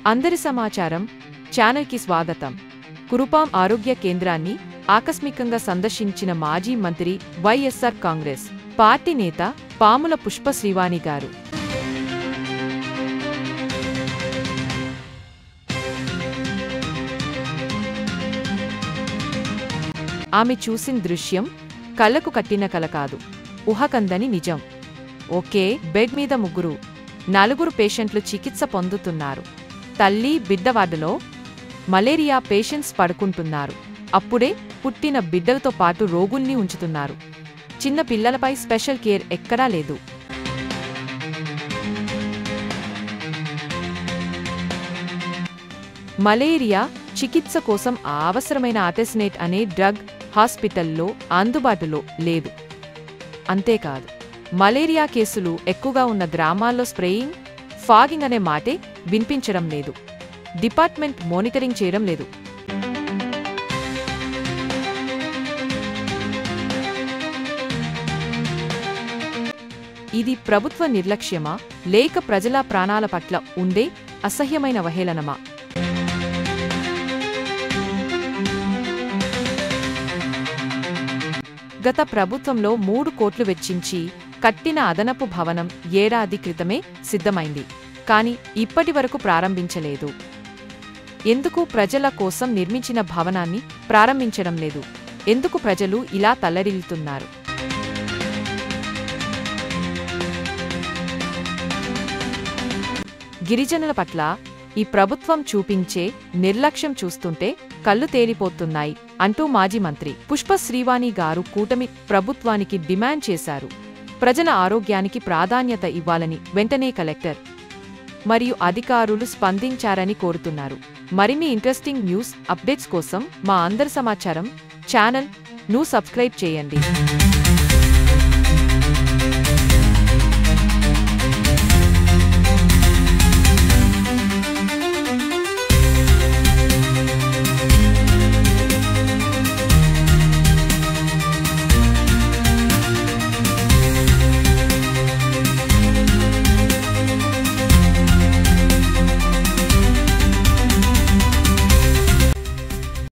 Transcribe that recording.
అందరి సమాచారం ఛానల్కి స్వాగతం. కురుపాం ఆరోగ్య కేంద్రాన్ని ఆకస్మికంగా సందర్శించిన మాజీ మంత్రి వైఎస్ఆర్ కాంగ్రెస్ పార్టీ నేత పాముల పుష్ప శ్రీవాణి గారు. ఆమె చూసిన దృశ్యం కళ్ళకు కట్టిన కల కాదు, ఊహకందని నిజం. ఒకే బెడ్ మీద నలుగురు పేషెంట్లు చికిత్స పొందుతున్నారు. తల్లి బిడ్డ వార్డులో మలేరియా పేషెంట్స్ పడుకుంటున్నారు. అప్పుడే పుట్టిన బిడ్డలతో పాటు రోగుల్ని ఉంచుతున్నారు. చిన్న పిల్లలపై స్పెషల్ కేర్ ఎక్కడా లేదు. మలేరియా చికిత్స కోసం అవసరమైన ఆర్టెసినేట్ అనే డ్రగ్ హాస్పిటల్లో అందుబాటులో లేదు. అంతేకాదు, మలేరియా కేసులు ఎక్కువగా ఉన్న గ్రామాల్లో స్ప్రేయింగ్, ఫాగింగ్ అనే మాటే వినిపించడం లేదు. డిపార్ట్మెంట్ మానిటరింగ్ చేయడం లేదు. ఇది ప్రభుత్వ నిర్లక్ష్యమా, లేక ప్రజల ప్రాణాల పట్ల ఉండే అసహ్యమైన అవహేళనమా? గత ప్రభుత్వంలో 3 కోట్లు వెచ్చించి కట్టిన అదనపు భవనం ఏడాది క్రితమే సిద్ధమైంది. కానీ ఇప్పటివరకు ప్రారంభించలేదు. ఎందుకు ప్రజల కోసం నిర్మించిన భవనాన్ని ప్రారంభించడం లేదు? ఎందుకు ప్రజలు ఇలా తల్లడిల్లుతున్నారు? గిరిజనుల పట్ల ఈ ప్రభుత్వం చూపించే నిర్లక్ష్యం చూస్తుంటే కళ్ళు తేలిపోతున్నాయి అంటూ మాజీ మంత్రి పుష్ప శ్రీవాణి గారు కూటమి ప్రభుత్వానికి డిమాండ్ చేశారు. ప్రజల ఆరోగ్యానికి ప్రాధాన్యత ఇవ్వాలని వెంటనే కలెక్టర్ మరియు అధికారులు స్పందించారని కోరుతున్నారు. మరిన్ని ఇంట్రెస్టింగ్ న్యూస్ అప్డేట్స్ కోసం మా అందరి సమాచారం ఛానల్ ను సబ్స్క్రైబ్ చేయండి.